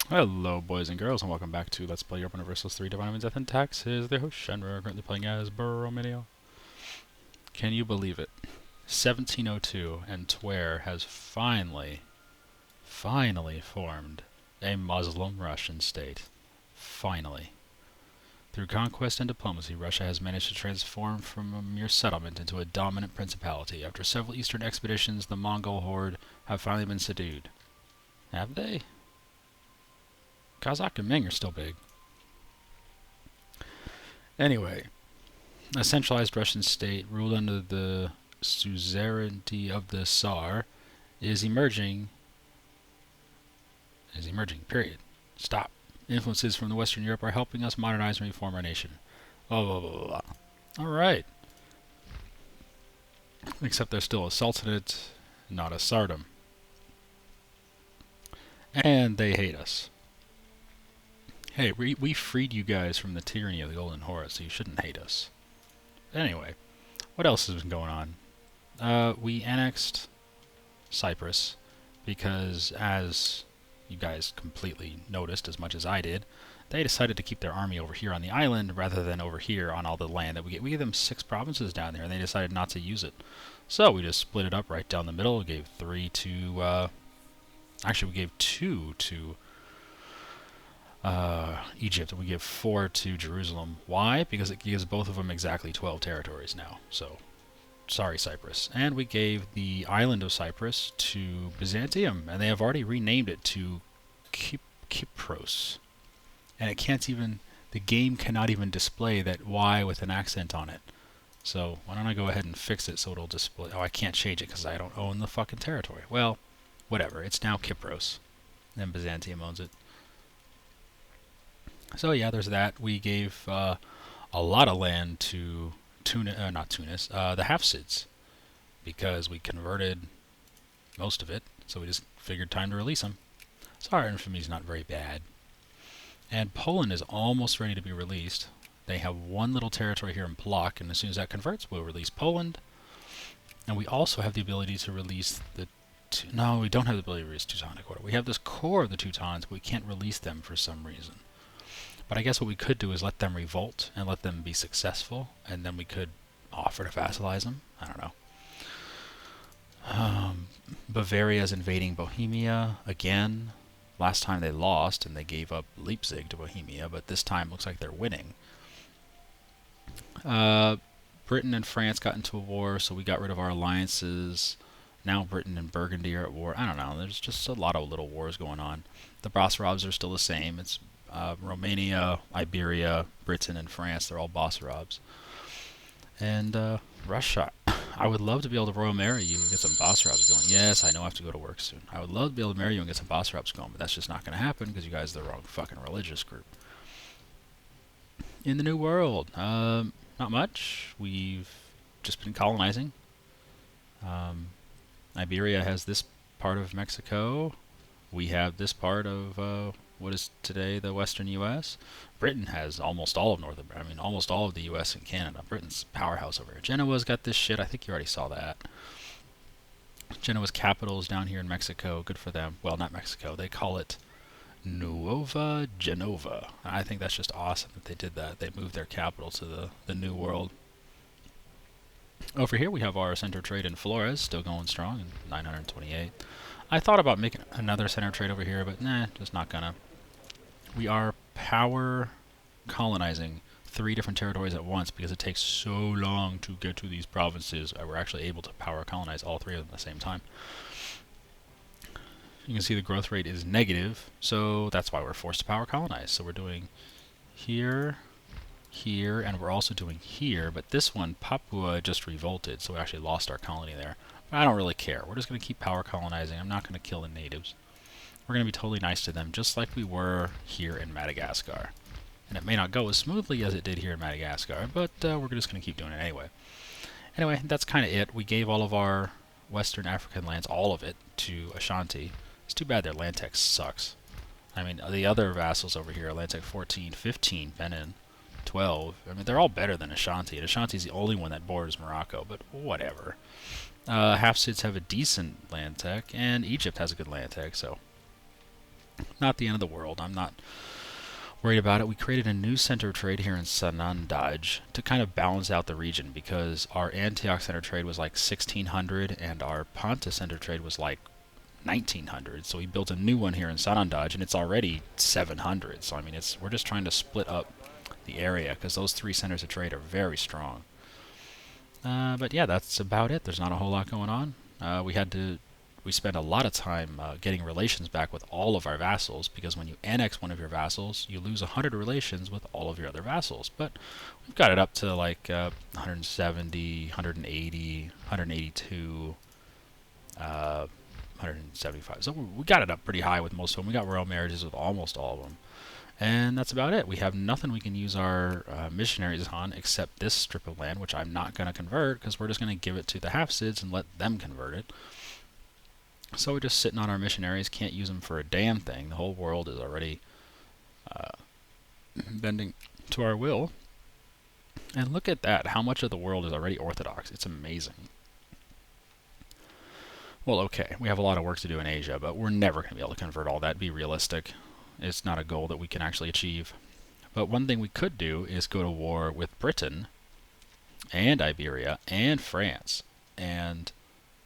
Hello, boys and girls, and welcome back to Let's Play Urban Universal's 3 Divine Death and Taxes. The host Shenra, currently playing as Borromeo. Can you believe it? 1702, and Tver has finally formed a Muslim Russian state. Finally. Through conquest and diplomacy, Russia has managed to transform from a mere settlement into a dominant principality. After several eastern expeditions, the Mongol horde have finally been subdued. Have they? Kazakh and Ming are still big. Anyway, a centralized Russian state ruled under the suzerainty of the Tsar is emerging. Period. Stop. Influences from the Western Europe are helping us modernize and reform our nation. Blah blah blah blah. All right. Except there's still a sultanate, not a tsardom, and they hate us. Hey, we freed you guys from the tyranny of the Golden Horde, so you shouldn't hate us. Anyway, what else has been going on? We annexed Cyprus because, as you guys completely noticed as much as I did, they decided to keep their army over here on the island rather than over here on all the land that we get. We gave them 6 provinces down there, and they decided not to use it. So we just split it up right down the middle. We gave 3 to... actually, we gave 2 to Egypt, and we give 4 to Jerusalem. Why? Because it gives both of them exactly 12 territories now. So, sorry, Cyprus. And we gave the island of Cyprus to Byzantium, and they have already renamed it to Kypros. And it can't even, the game cannot even display that Y with an accent on it. So, why don't I go ahead and fix it so it'll display, oh, I can't change it because I don't own the fucking territory. Well, whatever, it's now Kypros, and Byzantium owns it. So yeah, there's that. We gave a lot of land to not Tunis, the Hafsids, because we converted most of it. So we just figured time to release them. So our infamy is not very bad. And Poland is almost ready to be released. They have one little territory here in Block, and as soon as that converts, we'll release Poland. And we also have the ability to release the... No, we don't have the ability to release Teutonic Order. We have this core of the Teutons, but we can't release them for some reason. But I guess what we could do is let them revolt and let them be successful, and then we could offer to vassalize them. I don't know. Bavaria is invading Bohemia again. Last time they lost, and they gave up Leipzig to Bohemia, but this time looks like they're winning. Britain and France got into a war, so we got rid of our alliances. Now Britain and Burgundy are at war. I don't know. There's just a lot of little wars going on. The Basarabs are still the same. It's Romania, Iberia, Britain, and France. They're all Basarabs. And Russia. I would love to be able to royal marry you and get some Basarabs going. Yes, I know I have to go to work soon. I would love to be able to marry you and get some Basarabs going, but that's just not going to happen because you guys are the wrong fucking religious group. In the New World, not much. We've just been colonizing. Iberia has this part of Mexico. We have this part of what is today the western U.S. Britain has almost all of almost all of the U.S. and Canada. Britain's powerhouse over here. Genoa's got this shit. I think you already saw that. Genoa's capital is down here in Mexico. Good for them. Well, not Mexico. They call it Nuova Genova. I think that's just awesome that they did that. They moved their capital to the New World. Over here we have our center trade in Flores, still going strong in 928. I thought about making another center trade over here, but nah, just not gonna. We are power colonizing 3 different territories at once because it takes so long to get to these provinces. We're actually able to power colonize all 3 of them at the same time. You can see the growth rate is negative, so that's why we're forced to power colonize. So we're doing here, here, and we're also doing here, but this one, Papua, just revolted, so we actually lost our colony there. I don't really care. We're just going to keep power colonizing. I'm not going to kill the natives. We're going to be totally nice to them, just like we were here in Madagascar. And it may not go as smoothly as it did here in Madagascar, but we're just going to keep doing it anyway. Anyway, that's kind of it. We gave all of our Western African lands, all of it, to Ashanti. It's too bad their land tax sucks. I mean, the other vassals over here, land tax 14, 15, Benin, 12. I mean, they're all better than Ashanti, and Ashanti's the only one that borders Morocco, but whatever. Hafsids have a decent land tech, and Egypt has a good land tech, so Not the end of the world. I'm not worried about it. We created a new center of trade here in Sanandaj to kind of balance out the region because our Antioch center of trade was like 1600 and our Pontus center of trade was like 1900. So we built a new one here in Sanandaj and it's already 700. So I mean, we're just trying to split up the area because those three centers of trade are very strong. But yeah, that's about it. There's not a whole lot going on. We spent a lot of time getting relations back with all of our vassals because when you annex one of your vassals, you lose 100 relations with all of your other vassals. But we've got it up to like 170, 180, 182, 175. So we got it up pretty high with most of them. We got royal marriages with almost all of them. And that's about it. We have nothing we can use our missionaries on except this strip of land, which I'm not going to convert because we're just going to give it to the Hafsids and let them convert it. So we're just sitting on our missionaries, can't use them for a damn thing. The whole world is already bending to our will. And look at that, how much of the world is already Orthodox. It's amazing. Well, okay, we have a lot of work to do in Asia, but we're never going to be able to convert all that. Be realistic. It's not a goal that we can actually achieve. But one thing we could do is go to war with Britain and Iberia and France and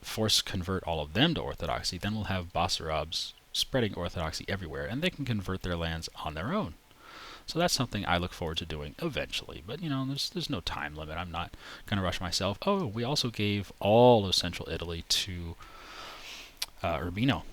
force convert all of them to Orthodoxy. Then we'll have Basarabs spreading Orthodoxy everywhere, and they can convert their lands on their own. So that's something I look forward to doing eventually. But, you know, there's no time limit. I'm not going to rush myself. Oh, we also gave all of central Italy to Urbino.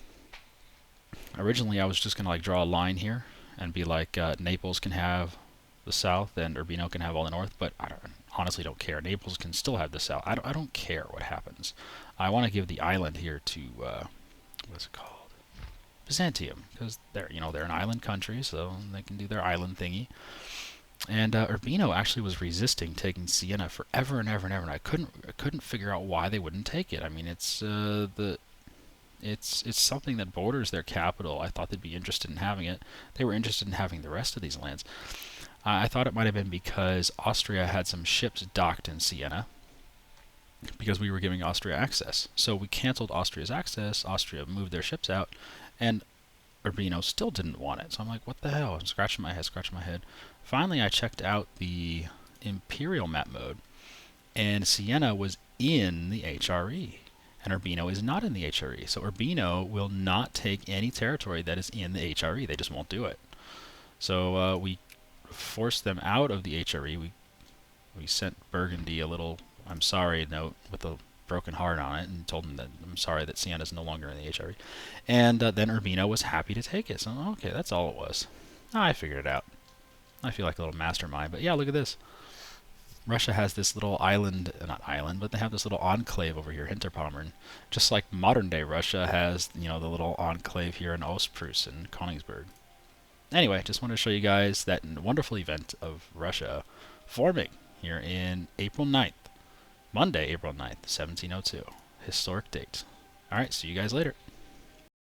Originally, I was just going to like draw a line here and be like Naples can have the south and Urbino can have all the north, but I honestly don't care. Naples can still have the south. I don't care what happens. I want to give the island here to what's it called? Byzantium, because they're an island country, so they can do their island thingy. And Urbino actually was resisting taking Siena forever and ever and ever, and I couldn't figure out why they wouldn't take it. I mean, it's something that borders their capital. I thought they'd be interested in having it. They were interested in having the rest of these lands. I thought it might have been because Austria had some ships docked in Siena because we were giving Austria access. So we canceled Austria's access. Austria moved their ships out, and Urbino still didn't want it. So I'm like, what the hell? I'm scratching my head. Finally, I checked out the Imperial map mode, and Siena was in the HRE. And Urbino is not in the HRE. So Urbino will not take any territory that is in the HRE. They just won't do it. So we forced them out of the HRE. We sent Burgundy a little "I'm sorry" note with a broken heart on it and told them that I'm sorry that Siena is no longer in the HRE. And then Urbino was happy to take it. So, okay, that's all it was. I figured it out. I feel like a little mastermind. But yeah, look at this. Russia has this little island, not island, but they have this little enclave over here, Hinterpommern. Just like modern day Russia has, the little enclave here in Ostpreußen and Königsberg. Anyway, just wanted to show you guys that wonderful event of Russia forming here in April 9th. Monday, April 9th, 1702. Historic date. Alright, see you guys later.